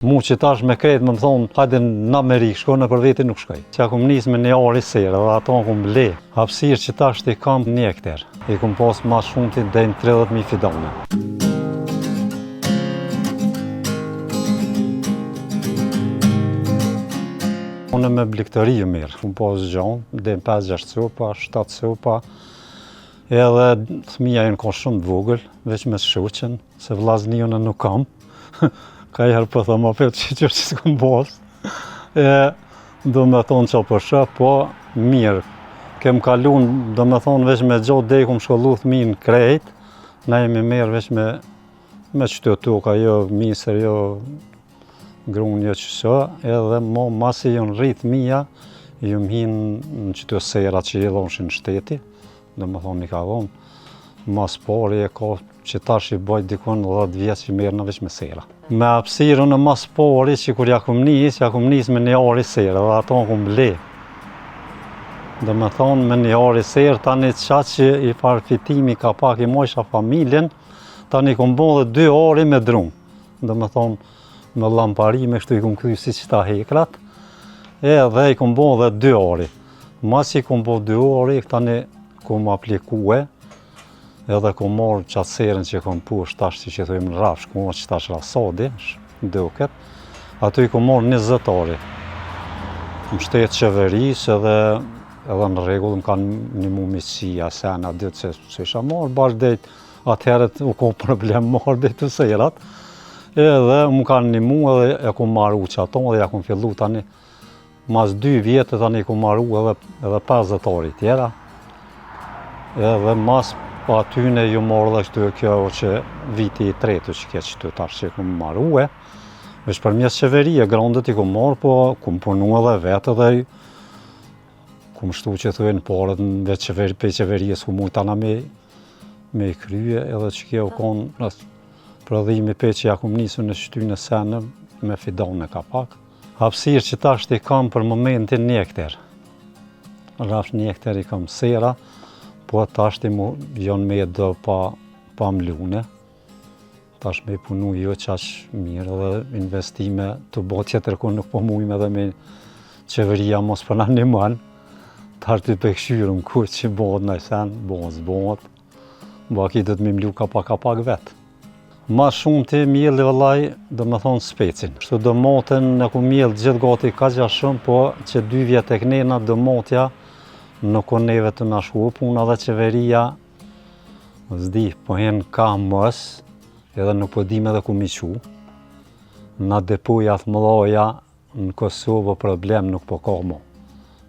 Mu që tash me kretë më thonë, hajde në Amerikë, shko në për veti nuk shkoj. Që akum nisë me një ari serë dhe ato akum le. Hapësirë që tash t'i kam 1 hektar. I kum pas ma shumë t'i dejnë 30.000 fidane. Unë me bliktëri ju mirë. Kum pas gjanë, dejnë 5-6 copa, 7 copa. Edhe thmija jënë ka shumë t'vogël, veç me shoqen, se vllazni unë nuk kam. Ka herë për thëmë apet që s'kom pas. Do me thonë që për shë, po mirë. Kem kalun, do me thonë veç me gjatë dej kum shkollu thmin krejt. Na jemi mirë veç me qëto toka, jo misër, jo grun, jo qëso. Edhe masi ju në rritë mija, ju m'hin në qëto sera që i dhonshin në shteti. Do me thonë i ka dhonë. Mas pari e ka që tash i bajt dikon 10 vjetë që merë në veç me sera. Me hapësirë në mas pari që kur ja kum nis me një ari serë dhe ato kum le. Dhe me thonë me një ari serë, tani qatë që i farfitimi ka pak i mojsha familjen, tani kum bo dhe 2 ari me drum. Dhe me thonë me lampari me kështu i kum kry si qëta hekrat, edhe i kum bo dhe 2 ari. Mas që i kum bo 2 ari, tani kum aplikue, edhe ku morë qatë serën që kom push tash që thujmë në rafsh, ku morë që tash rasadi, duket, aty i ku morë 20 ari. Më shtetë qeveris edhe në regull më kanë një mu miqësia, sena, ditë që isha morë, bashkë dhejtë, atëherët u ko problem morë dhejtë të serat, edhe më kanë një mu edhe e ku maru që ato dhe ja ku fillu tani, mas 2 vjetë tani ku maru edhe 50 ari tjera, edhe mas pa atyne ju morë dhe kështu kjo që viti i 3 që ke qëtu tash që kumë marrue. Vesh për mjes qeverie, grondët i kumë morë, po kumë punu edhe vetë dhe kumë shtu që thujnë parët në veç qeverijes ku mujtë ana me i krye, edhe që kjo konë prodhimi pe që ja kumë nisu në qëty në senë me fidane ka pak. Hapësirë që tash t'i kam për momentin 1 hektar. Rafsh 1 hektar i kam sera, po tash ti mu jonë me do pa mlune. Tash me punu jo qash mirë dhe investime të bo tjetër ku nuk po mujme dhe me qeveria mos për në një manë. Tash ti pëkshyrëm kur që bëhet në sen, bëhet. Baki do të me mlu ka pak vetë. Ma shumë ti mjeli vëllaj do me thonë specin. Shtu do moten në ku mjeli gjithë gati ka gja shumë, po që 2 vjetë e knena do motja nuk o neve të nashku puna dhe qeveria zdi, po hen ka mës, edhe nuk po dim edhe ku miqu. Na depojat mëdhaja në Kosovë problem nuk po ka mo.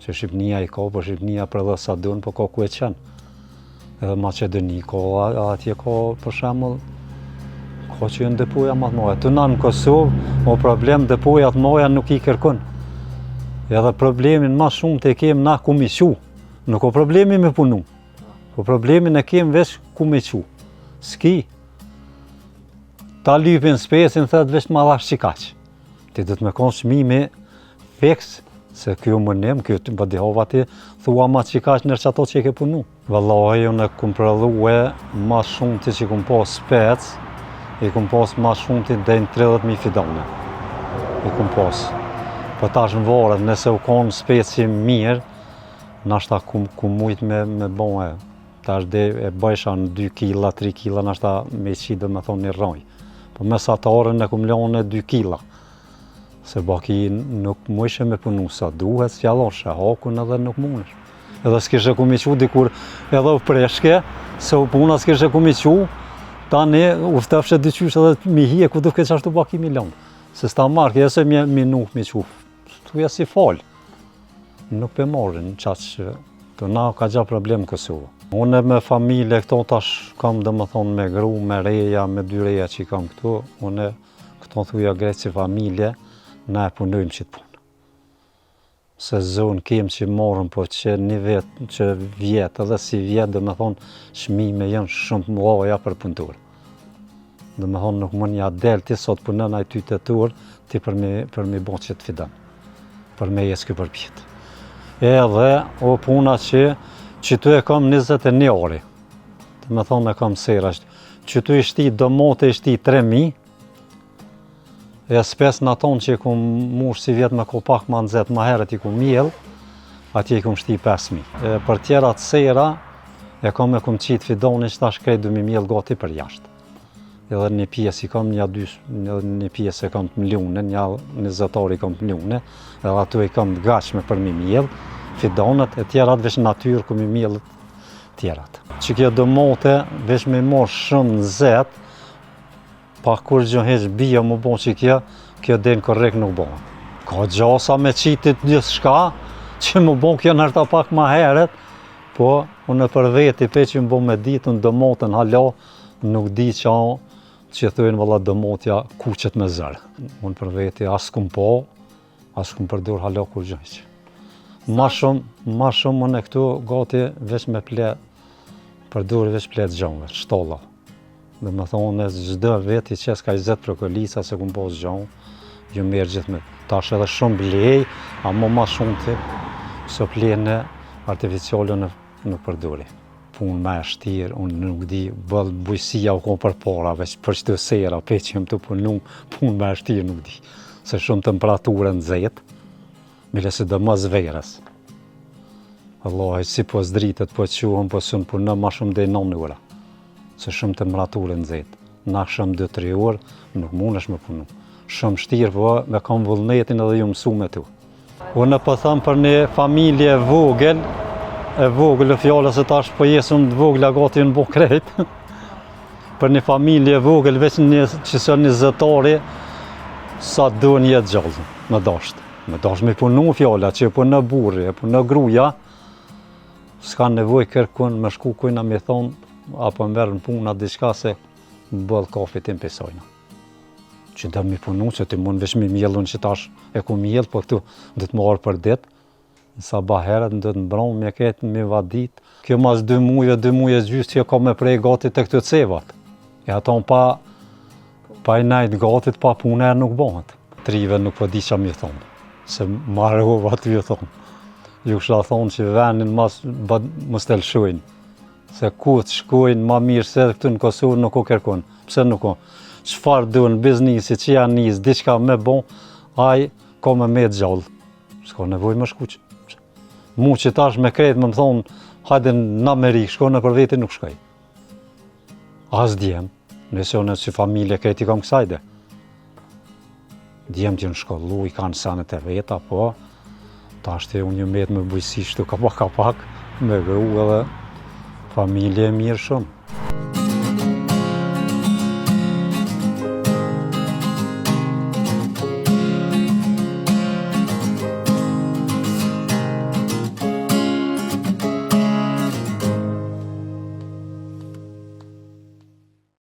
Që Shqipnia i ka, po Shqipnia për dhe sa dun, po ka ku e qenë. Edhe Macedoni ka, atje ka për shembull, ka që jënë depoja më të mëdha. Të na në Kosovë, o problem depojat mëdha nuk i kërkon. Edhe problemin ma shumë të kem na ku miqu. Nuk o problemi me punu, po problemin e kem veç ku me qu. S'ki. Ta lypin spesin, thët veç ma dhash qikaq. Ti du të me konë shmimi feks, se kjo mënim, kjo të bëdihova ti, thua ma qikaq nërë që ato që i ke punu. Vëllaj, unë e kum prodhue ma shumë ti që kum pas spec, i kum pas ma shumë ti dejnë 30.000 fidane. I kum pas. Po tash në varet, nëse u konë speci mirë, nashta ku mujt me bon e. Tash e bëjsha në 2 kila, 3 kila, nashta me qi do me thonë një roj. Po mesatarën e kum lone 2 kila. Se baki nuk mujshe me punu sa duhet, s'fjalloshe, hakun edhe nuk mundesh. Edhe s'kishe ku mi qu dikur edhe u preshke, se u puna s'kishe ku mi qu, tani u ftefshe dyqysh edhe mi hije ku duke qashtu baki milion. Se s'ta marrë, jese mi nuk mi qu, t'uja si falë. Nuk për marrin qatë që të na ka gja problem Kosovë. Unë me familje këto tash kam dhe më thonë me gru, me reja, me 2 reja që i kam këtu. Unë këto thuja grejtë si familje, na e punojmë qitë punë. Se zonë kem që marrën, po që një vetë që vjetë, edhe si vjetë dhe më thonë shmime janë shumë mëdha për punëtur. Dhe më thonë nuk mund ja del ti sot punën aj ty të tur, ti për mi bo që të fidan, për me jesë kjo përpjetë. Edhe o puna që tu e kam 21 ari. Të me thonë e kam sera. Që tu i shti do mote i shti 3.000, E spes në tonë që i kum mush si vjetë me ko pak ma nëzet ma herët i kum mjell, atje i kum shti 5.000. Për tjera të sera, e kom e kum qitë fidoni që ta shkrejt du mi mjell gati për jashtë. Edhe një pjesë i kom, një pjesë e kom të mljune, një zëtori i kom të mljune, edhe ato i kom të gashme për mi mjell, fidonet, e tjerat vesh natyrë ku mi mjell tjerat. Që kjo dëmote, vesh me mor shumë nëzet, pa kur gjë heq bia më bon që kjo den korrekt nuk bon. Ka gjasa me qitit njësë shka, që më bon kjo nërta pak ma heret, po unë për veti pe që më bon me ditë, unë dëmotën hala, nuk di që thujnë valla dëmotja kuqet me zërë. Unë për veti as kum po, as kum përdur hala kur gjë heq. Ma shumë unë e këtu gati veç me ple, përdur veç ple të gjënve, shtolla. Dhe me thonë, gjdo veti që s'ka i zetë prokolisa se kum posë gjonë, ju merë gjithë me tash edhe shumë blej, a ma shumë të së plene artificiale nuk përduri. Punë me e shtirë, unë nuk di, bëllë bujësia u kom për para, veç për qëtë sera, pe që jem të punu, punë me e shtirë nuk di. Se shumë temperaturë në zetë, mile se dhe më zverës. Allah, si po zdritet, po quhëm, po sunë punë ma shumë dhe 9 ura. Se shumë temperaturë në zetë. Na shumë 2-3 orë, nuk mund është me punu. Shumë shtirë, po me kam vullnetin edhe ju mësu me tu. Unë po thëmë për një familje vogël, e fjallës e tash po jesëm të vogla gati në bo krejt. Për një familje vogël, veç që së një zëtari, sa do një jetë gjallë, me dashtë. Me dashtë me punu fjalla, që po në burri, po në gruja, s'ka nevoj kërkun me shku kujna me thonë, apo më verë në puna diçka se më bëllë kafe tim pesojna. Që dhe mi punu, që ti mund vesh mi mjellun që tash e ku mjell, po këtu dhe të marë për dit, në sabah herët, dhe të mbronë, me ketë, me vadit. Kjo mas 2 muje gjysë që ka me prej gati të këtë cevat. E aton pa i najtë gatit, pa puner nuk bëhet. Trive nuk po di qa mi thonë, se marrova të ju thonë. Ju kësha thonë që venin mos të lëshojnë. Se ku të shkojnë ma mirë se këtu në Kosovë nuk o kërkon. Pse nuk o? Qëfar duhen biznisi që janë njës, diçka me bon, aj ka me gjallë. S'ka nevoj me shku që. Mu që tash me kretë më thonë, hajde në Amerikë, shko në për veti nuk shkoj. As djem, nëse në që familje kreti kam kësajde. Djem t'ju në shkollu, i kanë sanet e veta, po, tash të unë një metë me bujësi shtu kapak, me gru edhe familje e mirë shumë.